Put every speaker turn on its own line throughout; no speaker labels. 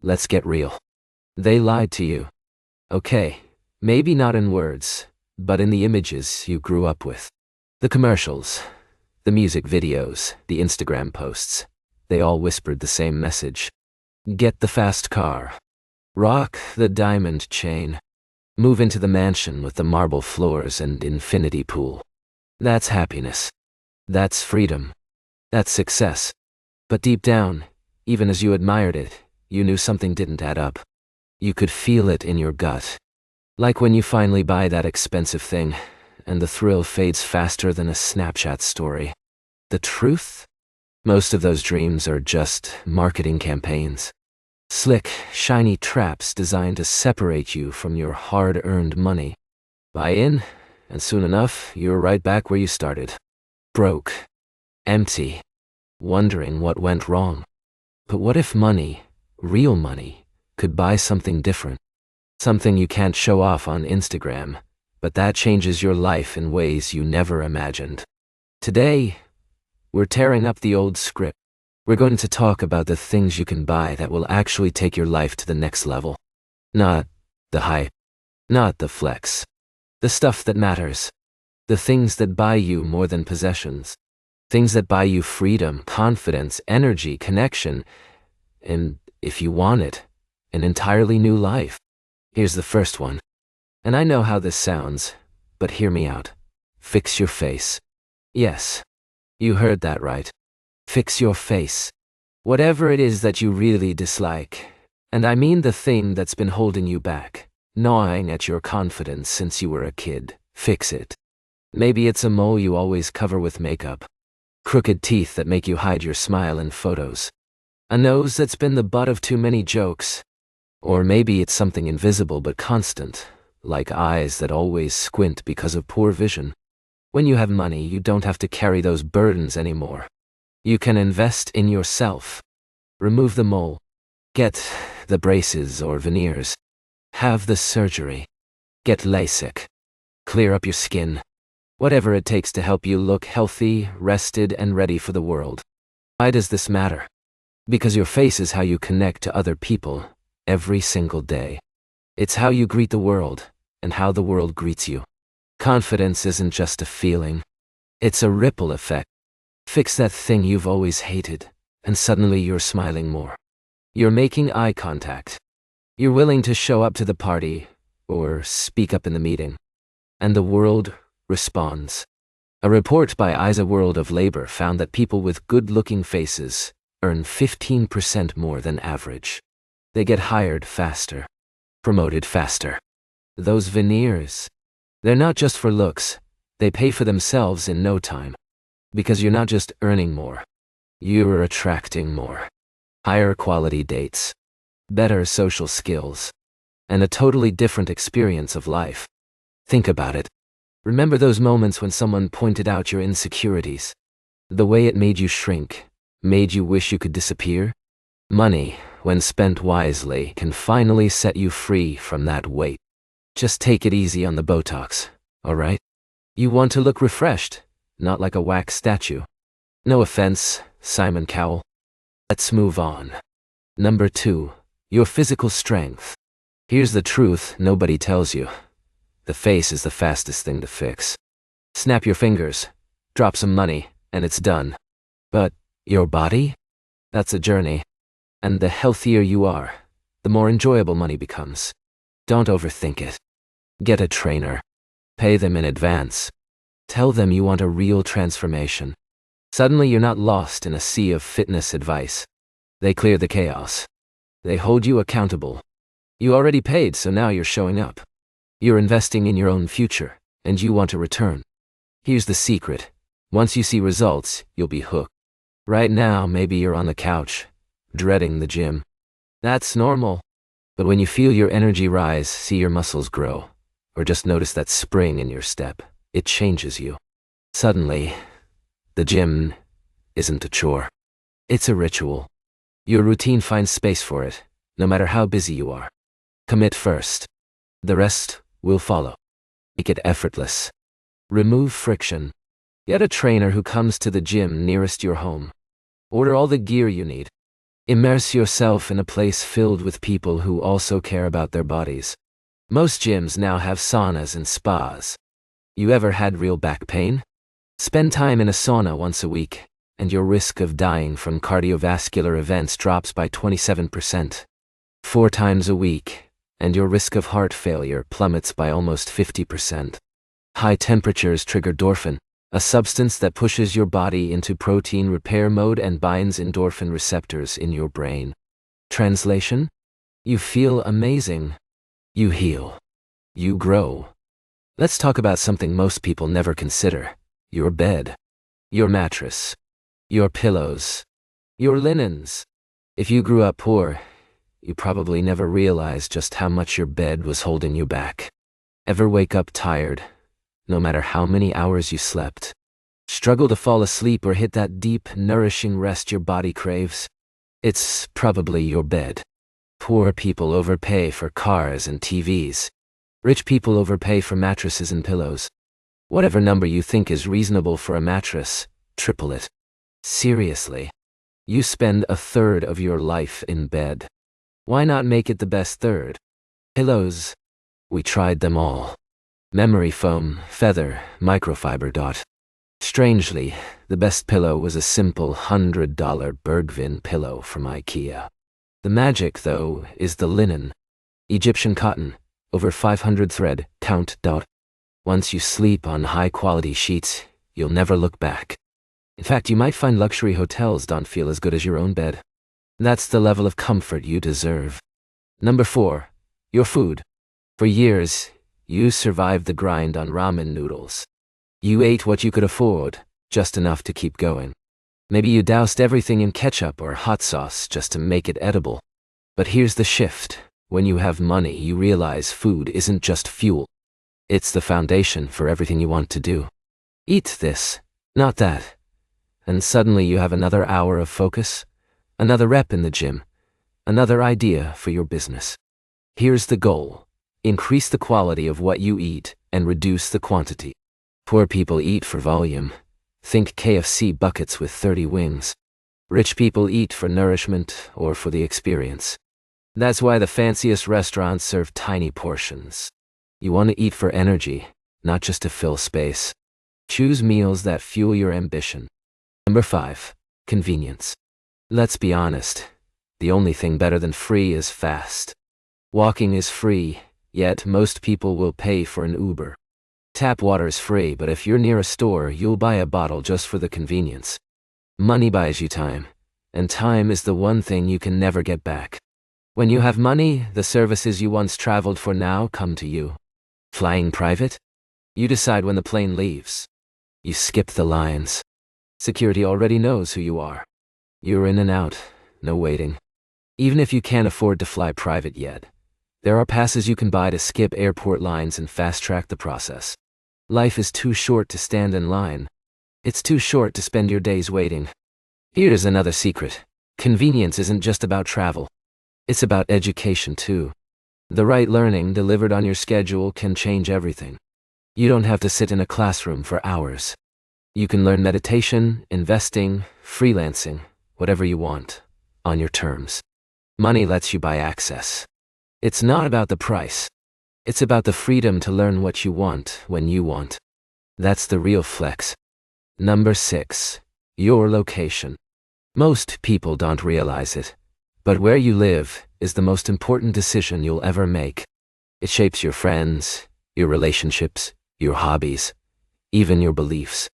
Let's get real. They lied to you. Okay, maybe not in words, but in the images you grew up with. The commercials, the music videos, the Instagram posts, they all whispered the same message. Get the fast car. Rock the diamond chain. Move into the mansion with the marble floors and infinity pool. That's happiness. That's freedom. That's success. But deep down, even as you admired it, you knew something didn't add up. You could feel it in your gut. Like when you finally buy that expensive thing, and the thrill fades faster than a Snapchat story. The truth? Most of those dreams are just marketing campaigns. Slick, shiny traps designed to separate you from your hard-earned money. Buy in, and soon enough, you're right back where you started. Broke. Empty. Wondering what went wrong. But what if money, real money, could buy something different? Something you can't show off on Instagram, but that changes your life in ways you never imagined. Today, we're tearing up the old script. We're going to talk about the things you can buy that will actually take your life to the next level. Not the hype. Not the flex. The stuff that matters. The things that buy you more than possessions. Things that buy you freedom, confidence, energy, connection, and, if you want it, an entirely new life. Here's the first one. And I know how this sounds, but hear me out. Fix your face. Yes, you heard that right. Fix your face. Whatever it is that you really dislike, and I mean the thing that's been holding you back, gnawing at your confidence since you were a kid, fix it. Maybe it's a mole you always cover with makeup. Crooked teeth that make you hide your smile in photos. A nose that's been the butt of too many jokes. Or maybe it's something invisible but constant, like eyes that always squint because of poor vision. When you have money, you don't have to carry those burdens anymore. You can invest in yourself. Remove the mole. Get the braces or veneers. Have the surgery. Get LASIK. Clear up your skin. Whatever it takes to help you look healthy, rested, and ready for the world. Why does this matter? Because your face is how you connect to other people every single day. It's how you greet the world, and how the world greets you. Confidence isn't just a feeling. It's a ripple effect. Fix that thing you've always hated, and suddenly you're smiling more. You're making eye contact. You're willing to show up to the party, or speak up in the meeting. And the world responds. A report by Isa World of Labor found that people with good-looking faces earn 15% more than average. They get hired faster, promoted faster. Those veneers, they're not just for looks, they pay for themselves in no time. Because you're not just earning more, you're attracting more. Higher quality dates, better social skills, and a totally different experience of life. Think about it. Remember those moments when someone pointed out your insecurities? The way it made you shrink, made you wish you could disappear? Money, when spent wisely, can finally set you free from that weight. Just take it easy on the Botox, alright? You want to look refreshed, not like a wax statue. No offense, Simon Cowell. Let's move on. Number 2, your physical strength. Here's the truth nobody tells you. The face is the fastest thing to fix. Snap your fingers, drop some money, and it's done. But your body? That's a journey. And the healthier you are, the more enjoyable money becomes. Don't overthink it. Get a trainer. Pay them in advance. Tell them you want a real transformation. Suddenly you're not lost in a sea of fitness advice. They clear the chaos. They hold you accountable. You already paid, so now you're showing up. You're investing in your own future, and you want a return. Here's the secret. Once you see results, you'll be hooked. Right now, maybe you're on the couch, dreading the gym. That's normal. But when you feel your energy rise, see your muscles grow, or just notice that spring in your step, it changes you. Suddenly, the gym isn't a chore. It's a ritual. Your routine finds space for it, no matter how busy you are. Commit first. The rest will follow. Make it effortless. Remove friction. Get a trainer who comes to the gym nearest your home. Order all the gear you need. Immerse yourself in a place filled with people who also care about their bodies. Most gyms now have saunas and spas. You ever had real back pain? Spend time in a sauna once a week, and your risk of dying from cardiovascular events drops by 27%. 4 times a week, and your risk of heart failure plummets by almost 50%. High temperatures trigger endorphin, a substance that pushes your body into protein repair mode and binds endorphin receptors in your brain. Translation? You feel amazing. You heal. You grow. Let's talk about something most people never consider: your bed, your mattress, your pillows, your linens. If you grew up poor, you probably never realized just how much your bed was holding you back. Ever wake up tired, no matter how many hours you slept? Struggle to fall asleep or hit that deep, nourishing rest your body craves? It's probably your bed. Poor people overpay for cars and TVs. Rich people overpay for mattresses and pillows. Whatever number you think is reasonable for a mattress, triple it. Seriously. You spend a third of your life in bed. Why not make it the best third? Pillows. We tried them all. Memory foam, feather, microfiber. Strangely, the best pillow was a simple $100 Bergvin pillow from IKEA. The magic, though, is the linen. Egyptian cotton, over 500 thread, count. Once you sleep on high-quality sheets, you'll never look back. In fact, you might find luxury hotels don't feel as good as your own bed. That's the level of comfort you deserve. Number 4, your food. For years, you survived the grind on ramen noodles. You ate what you could afford, just enough to keep going. Maybe you doused everything in ketchup or hot sauce just to make it edible. But here's the shift. When you have money, you realize food isn't just fuel. It's the foundation for everything you want to do. Eat this, not that. And suddenly you have another hour of focus, another rep in the gym, another idea for your business. Here's the goal: increase the quality of what you eat and reduce the quantity. Poor people eat for volume. Think KFC buckets with 30 wings. Rich people eat for nourishment or for the experience. That's why the fanciest restaurants serve tiny portions. You want to eat for energy, not just to fill space. Choose meals that fuel your ambition. Number 5, convenience. Let's be honest, the only thing better than free is fast. Walking is free, yet most people will pay for an Uber. Tap water is free, but if you're near a store, you'll buy a bottle just for the convenience. Money buys you time, and time is the one thing you can never get back. When you have money, the services you once traveled for now come to you. Flying private? You decide when the plane leaves. You skip the lines. Security already knows who you are. You're in and out, no waiting. Even if you can't afford to fly private yet, there are passes you can buy to skip airport lines and fast-track the process. Life is too short to stand in line. It's too short to spend your days waiting. Here's another secret. Convenience isn't just about travel. It's about education too. The right learning delivered on your schedule can change everything. You don't have to sit in a classroom for hours. You can learn meditation, investing, freelancing, whatever you want, on your terms. Money lets you buy access. It's not about the price. It's about the freedom to learn what you want when you want. That's the real flex. Number 6, your location. Most people don't realize it, but where you live is the most important decision you'll ever make. It shapes your friends, your relationships, your hobbies, even your beliefs.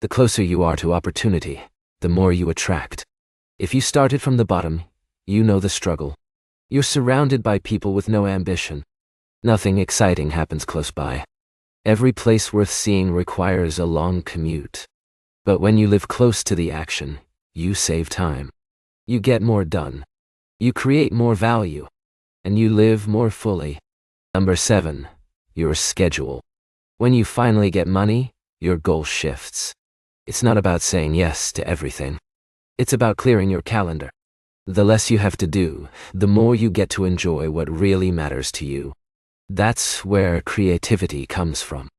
The closer you are to opportunity, the more you attract. If you started from the bottom, you know the struggle. You're surrounded by people with no ambition. Nothing exciting happens close by. Every place worth seeing requires a long commute. But when you live close to the action, you save time. You get more done. You create more value. And you live more fully. Number 7, your schedule. When you finally get money, your goal shifts. It's not about saying yes to everything. It's about clearing your calendar. The less you have to do, the more you get to enjoy what really matters to you. That's where creativity comes from.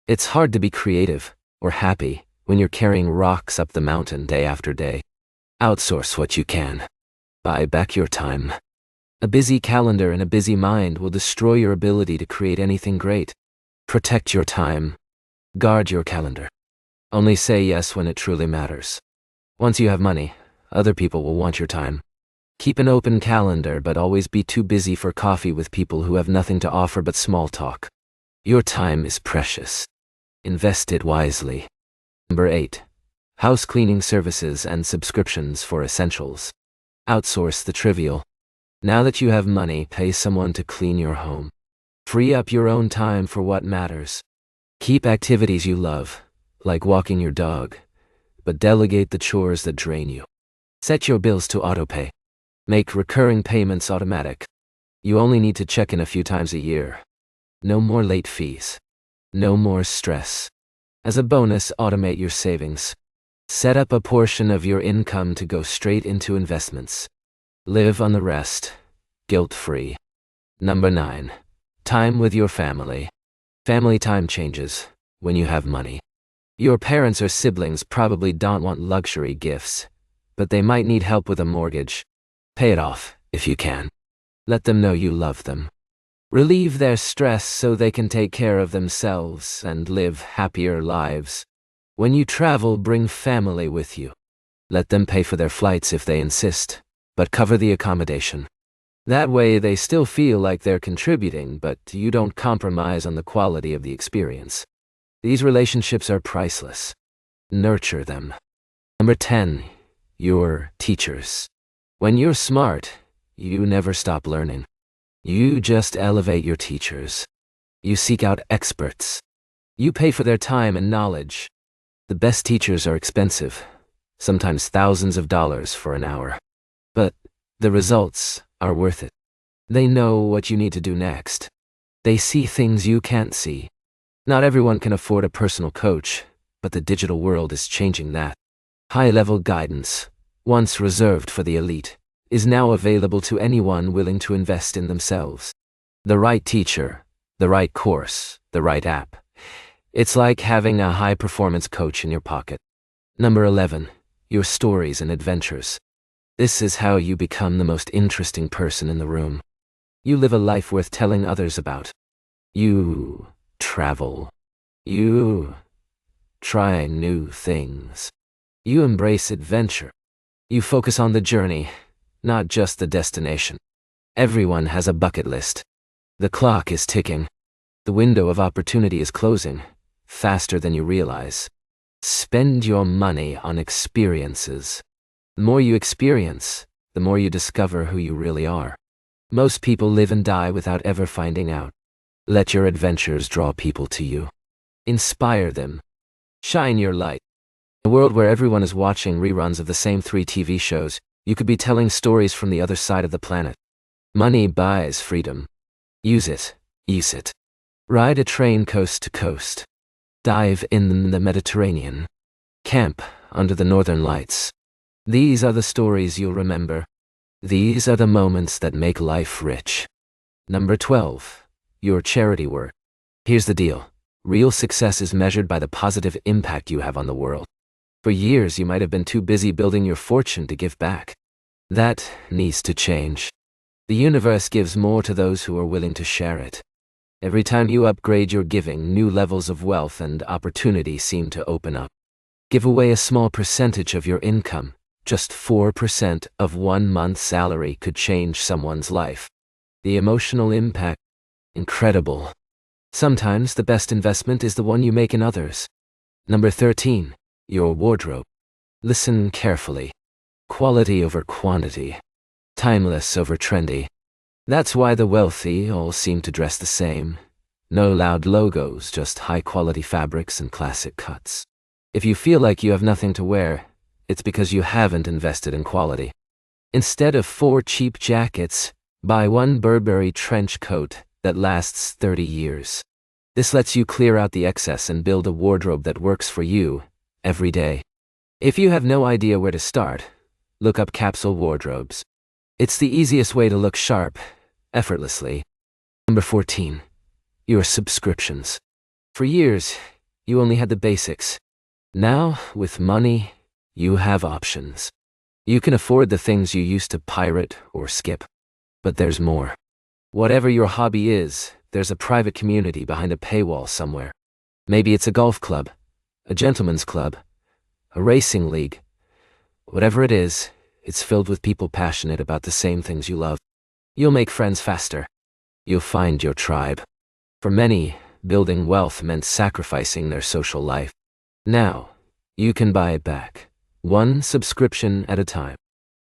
It's hard to be creative or happy when you're carrying rocks up the mountain day after day. Outsource what you can. Buy back your time. A busy calendar and a busy mind will destroy your ability to create anything great. Protect your time. Guard your calendar. Only say yes when it truly matters. Once you have money, other people will want your time. Keep an open calendar, but always be too busy for coffee with people who have nothing to offer but small talk. Your time is precious. Invest it wisely. Number 8. House cleaning services and subscriptions for essentials. Outsource the trivial. Now that you have money, pay someone to clean your home. Free up your own time for what matters. Keep activities you love, like walking your dog, but delegate the chores that drain you. Set your bills to autopay. Make recurring payments automatic. You only need to check in a few times a year. No more late fees. No more stress. As a bonus, automate your savings. Set up a portion of your income to go straight into investments. Live on the rest, guilt-free. Number 9. Time with your family. Family time changes when you have money. Your parents or siblings probably don't want luxury gifts, but they might need help with a mortgage. Pay it off, if you can. Let them know you love them. Relieve their stress so they can take care of themselves and live happier lives. When you travel, bring family with you. Let them pay for their flights if they insist, but cover the accommodation. That way they still feel like they're contributing, but you don't compromise on the quality of the experience. These relationships are priceless. Nurture them. Number 10. Your teachers. When you're smart, you never stop learning. You just elevate your teachers. You seek out experts. You pay for their time and knowledge. The best teachers are expensive, sometimes thousands of dollars for an hour. But the results are worth it. They know what you need to do next. They see things you can't see. Not everyone can afford a personal coach, but the digital world is changing that. High-level guidance, once reserved for the elite, is now available to anyone willing to invest in themselves. The right teacher, the right course, the right app. It's like having a high-performance coach in your pocket. Number 11. Your stories and adventures. This is how you become the most interesting person in the room. You live a life worth telling others about. You travel. You try new things. You embrace adventure. You focus on the journey, not just the destination. Everyone has a bucket list. The clock is ticking. The window of opportunity is closing, faster than you realize. Spend your money on experiences. The more you experience, the more you discover who you really are. Most people live and die without ever finding out. Let your adventures draw people to you. Inspire them. Shine your light. In a world where everyone is watching reruns of the same 3 TV shows, you could be telling stories from the other side of the planet. Money buys freedom. Use it. Use it. Ride a train coast to coast. Dive in the Mediterranean. Camp under the northern lights. These are the stories you'll remember. These are the moments that make life rich. Number 12. Your charity work. Here's the deal. Real success is measured by the positive impact you have on the world. For years, you might have been too busy building your fortune to give back. That needs to change. The universe gives more to those who are willing to share it. Every time you upgrade your giving, new levels of wealth and opportunity seem to open up. Give away a small percentage of your income. Just 4% of 1 month's salary could change someone's life. The emotional impact, incredible. Sometimes the best investment is the one you make in others. Number 13. Your wardrobe. Listen carefully. Quality over quantity. Timeless over trendy. That's why the wealthy all seem to dress the same. No loud logos, just high-quality fabrics and classic cuts. If you feel like you have nothing to wear, it's because you haven't invested in quality. Instead of 4 cheap jackets, buy 1 Burberry trench coat that lasts 30 years. This lets you clear out the excess and build a wardrobe that works for you every day. If you have no idea where to start, look up capsule wardrobes. It's the easiest way to look sharp, effortlessly. Number 14. Your subscriptions. For years, you only had the basics. Now, with money, you have options. You can afford the things you used to pirate or skip. But there's more. Whatever your hobby is, there's a private community behind a paywall somewhere. Maybe it's a golf club, a gentleman's club, a racing league. Whatever it is, it's filled with people passionate about the same things you love. You'll make friends faster. You'll find your tribe. For many, building wealth meant sacrificing their social life. Now, you can buy it back, one subscription at a time.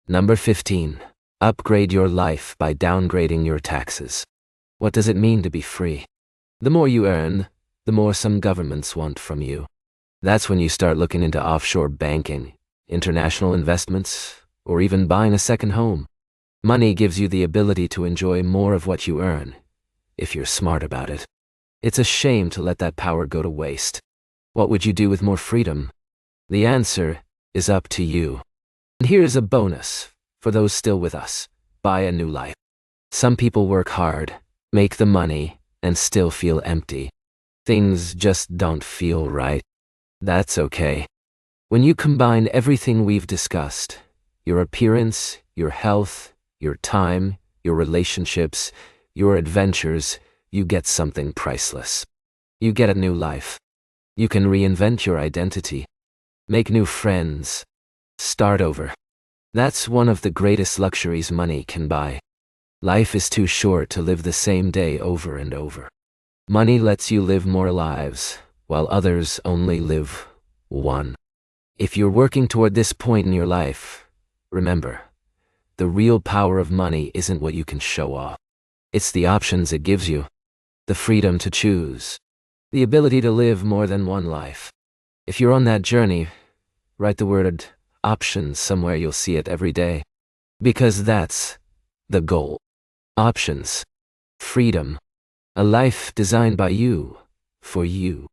Number 15. Upgrade your life by downgrading your taxes. What does it mean to be free? The more you earn, the more some governments want from you. That's when you start looking into offshore banking, international investments, or even buying a second home. Money gives you the ability to enjoy more of what you earn, if you're smart about it. It's a shame to let that power go to waste. What would you do with more freedom? The answer is up to you. And here's a bonus for those still with us. Buy a new life. Some people work hard, make the money, and still feel empty. Things just don't feel right. That's okay. When you combine everything we've discussed, your appearance, your health, your time, your relationships, your adventures, you get something priceless. You get a new life. You can reinvent your identity, make new friends, start over. That's one of the greatest luxuries money can buy. Life is too short to live the same day over and over. Money lets you live more lives, while others only live one. If you're working toward this point in your life, remember, the real power of money isn't what you can show off. It's the options it gives you, the freedom to choose, the ability to live more than one life. If you're on that journey, write the word options somewhere. You'll see it every day. Because that's the goal. Options. Freedom. A life designed by you, for you.